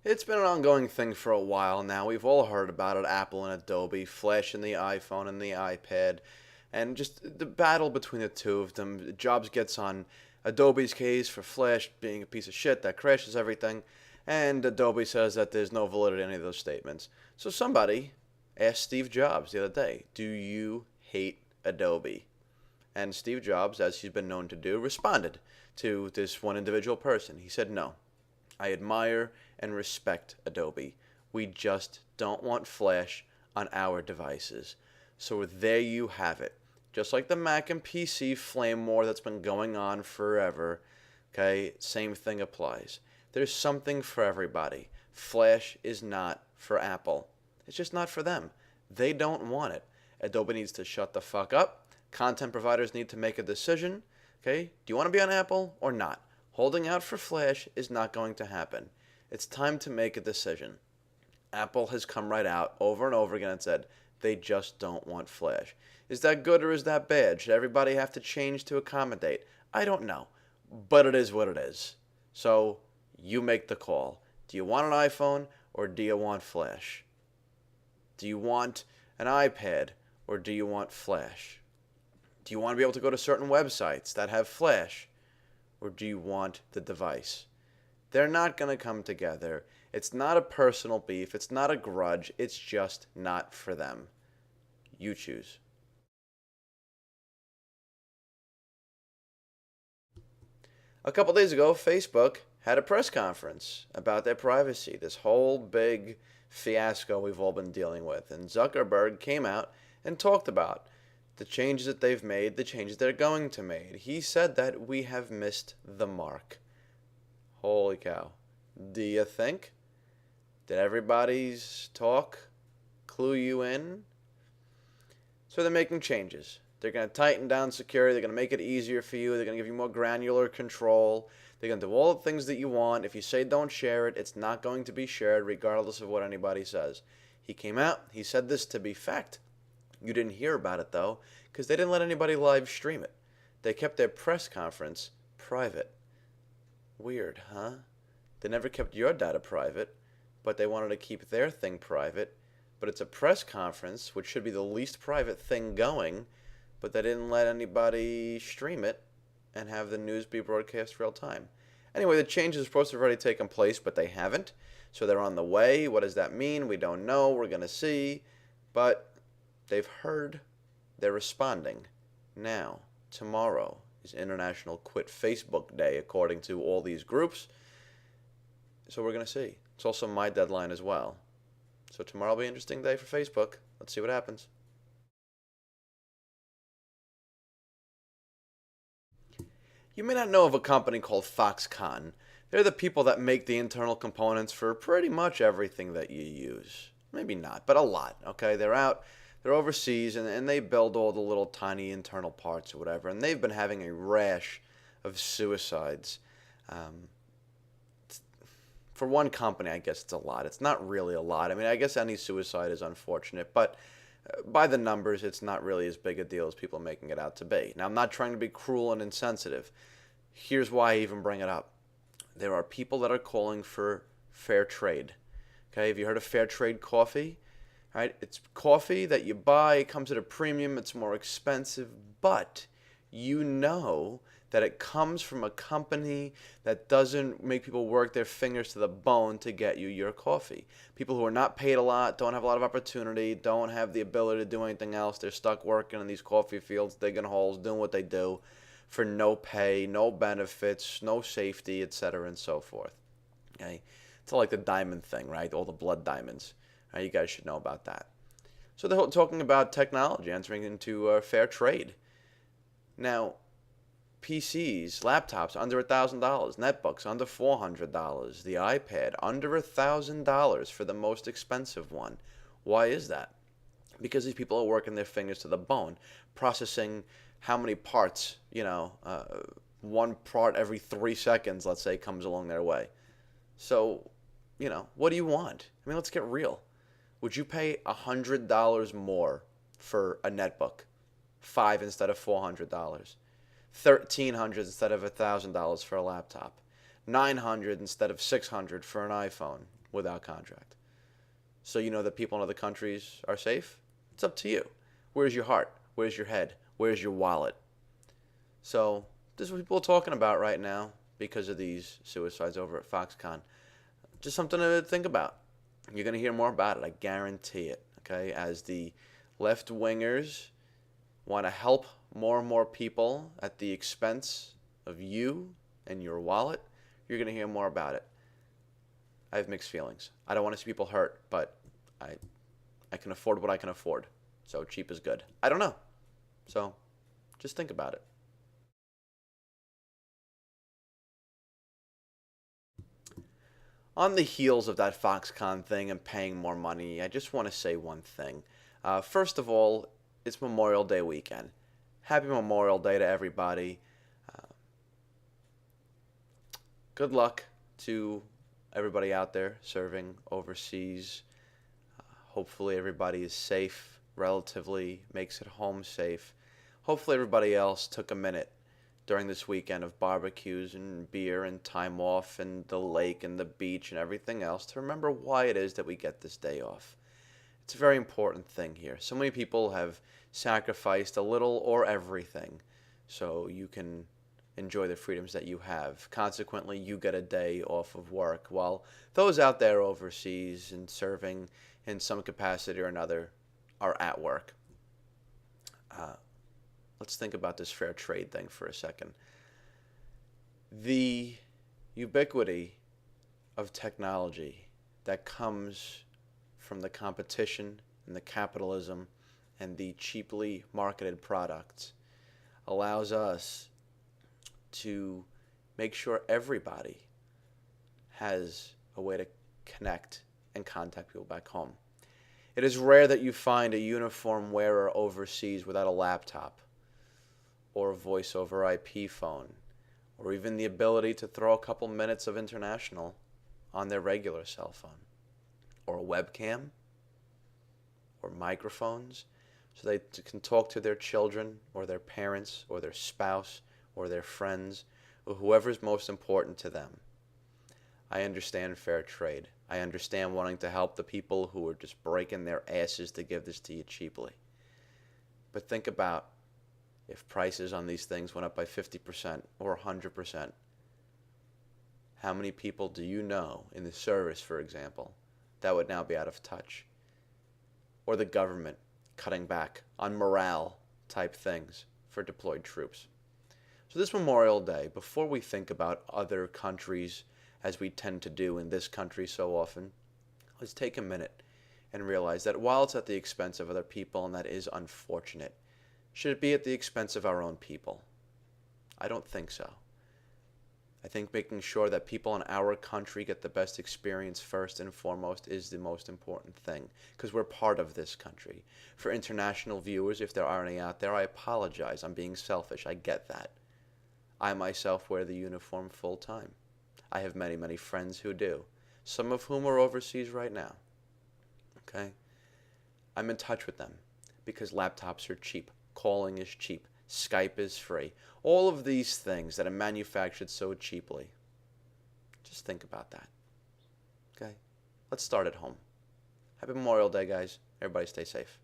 It's been an ongoing thing for a while now. We've all heard about it, Apple and Adobe, Flash in the iPhone and the iPad, and just the battle between the two of them. Jobs gets on Adobe's case for Flash being a piece of shit that crashes everything, and Adobe says that there's no validity in any of those statements. So somebody asked Steve Jobs the other day, "Do you hate Adobe?" And Steve Jobs, as he's been known to do, responded to this one individual person. He said, "No, I admire and respect Adobe. We just don't want Flash on our devices." So there you have it. Just like the Mac and PC flame war that's been going on forever, okay, same thing applies. There's something for everybody. Flash is not for Apple. It's just not for them. They don't want it. Adobe needs to shut the fuck up. Content providers need to make a decision. Okay, do you want to be on Apple or not? Holding out for Flash is not going to happen. It's time to make a decision. Apple has come right out over and over again and said they just don't want Flash. Is that good or is that bad? Should everybody have to change to accommodate? I don't know, but it is what it is. So you make the call. Do you want an iPhone or do you want Flash? Do you want an iPad or do you want Flash? Do you want to be able to go to certain websites that have Flash or do you want the device? They're not going to come together. It's not a personal beef. It's not a grudge. It's just not for them. You choose. A couple days ago, Facebook had a press conference about their privacy, this whole big fiasco we've all been dealing with. And Zuckerberg came out and talked about the changes that they've made, the changes they're going to make. He said that we have missed the mark. Holy cow. Do you think? Did everybody's talk clue you in? So they're making changes. They're going to tighten down security. They're going to make it easier for you. They're going to give you more granular control. They're going to do all the things that you want. If you say don't share it, it's not going to be shared regardless of what anybody says. He came out. He said this to be fact. You didn't hear about it, though, because they didn't let anybody live stream it. They kept their press conference private. Weird, huh? They never kept your data private, but they wanted to keep their thing private. But it's a press conference, which should be the least private thing going, but they didn't let anybody stream it and have the news be broadcast real time. Anyway, the changes are supposed to have already taken place, but they haven't. So they're on the way. What does that mean? We don't know. We're going to see. But they've heard. They're responding. Now, tomorrow is International Quit Facebook Day, according to all these groups. So we're going to see. It's also my deadline as well. So tomorrow will be an interesting day for Facebook. Let's see what happens. You may not know of a company called Foxconn. They're the people that make the internal components for pretty much everything that you use. Maybe not, but a lot, okay? They're overseas, and they build all the little tiny internal parts or whatever, and they've been having a rash of suicides. Um, for one company, I guess it's a lot. It's not really a lot. I mean, I guess any suicide is unfortunate, but by the numbers, it's not really as big a deal as people are making it out to be. Now, I'm not trying to be cruel and insensitive. Here's why I even bring it up. There are people that are calling for fair trade. Okay, have you heard of fair trade coffee? All right, it's coffee that you buy, it comes at a premium, it's more expensive, but you know that it comes from a company that doesn't make people work their fingers to the bone to get you your coffee. People who are not paid a lot, don't have a lot of opportunity, don't have the ability to do anything else. They're stuck working in these coffee fields, digging holes, doing what they do for no pay, no benefits, no safety, etc. and so forth. Okay? It's all like the diamond thing, right? All the blood diamonds. You guys should know about that. So they're talking about technology entering into fair trade. Now, PCs, laptops under $1,000, netbooks under $400, the iPad under $1,000 for the most expensive one. Why is that? Because these people are working their fingers to the bone, processing how many parts, one part every 3 seconds, let's say, comes along their way. So, what do you want? I mean, let's get real. Would you pay $100 more for a netbook? $500 instead of $400. $1,300 instead of $1,000 for a laptop. $900 instead of $600 for an iPhone. without contract. So you know that people in other countries are safe? It's up to you. Where's your heart? Where's your head? Where's your wallet? So this is what people are talking about right now because of these suicides over at Foxconn. Just something to think about. You're going to hear more about it. I guarantee it. Okay, as the left-wingers want to help more and more people at the expense of you and your wallet, you're going to hear more about it. I have mixed feelings. I don't want to see people hurt, but I can afford what I can afford. So cheap is good. I don't know. So just think about it. On the heels of that Foxconn thing and paying more money, I just want to say one thing. First of all, it's Memorial Day weekend. Happy Memorial Day to everybody. Good luck to everybody out there serving overseas. Hopefully everybody is safe, relatively, makes it home safe. Hopefully everybody else took a minute during this weekend of barbecues and beer and time off and the lake and the beach and everything else to remember why it is that we get this day off. It's a very important thing here. So many people have sacrificed a little or everything so you can enjoy the freedoms that you have. Consequently, you get a day off of work, while those out there overseas and serving in some capacity or another are at work. Let's think about this fair trade thing for a second. The ubiquity of technology that comes from the competition and the capitalism and the cheaply marketed products allows us to make sure everybody has a way to connect and contact people back home. It is rare that you find a uniform wearer overseas without a laptop or a voice over IP phone, or even the ability to throw a couple minutes of international on their regular cell phone, or a webcam, or microphones, so they can talk to their children, or their parents, or their spouse, or their friends, or whoever's most important to them. I understand fair trade. I understand wanting to help the people who are just breaking their asses to give this to you cheaply. But think about if prices on these things went up by 50% or 100%, how many people do you know in the service, for example, that would now be out of touch? Or the government cutting back on morale type things for deployed troops. So this Memorial Day, before we think about other countries as we tend to do in this country so often, let's take a minute and realize that while it's at the expense of other people, and that is unfortunate, should it be at the expense of our own people? I don't think so. I think making sure that people in our country get the best experience first and foremost is the most important thing, because we're part of this country. For international viewers, if there are any out there, I apologize. I'm being selfish. I get that. I myself wear the uniform full time. I have many, many friends who do, some of whom are overseas right now. Okay? I'm in touch with them because laptops are cheap. Calling is cheap. Skype is free. All of these things that are manufactured so cheaply. Just think about that. Okay? Let's start at home. Happy Memorial Day, guys. Everybody stay safe.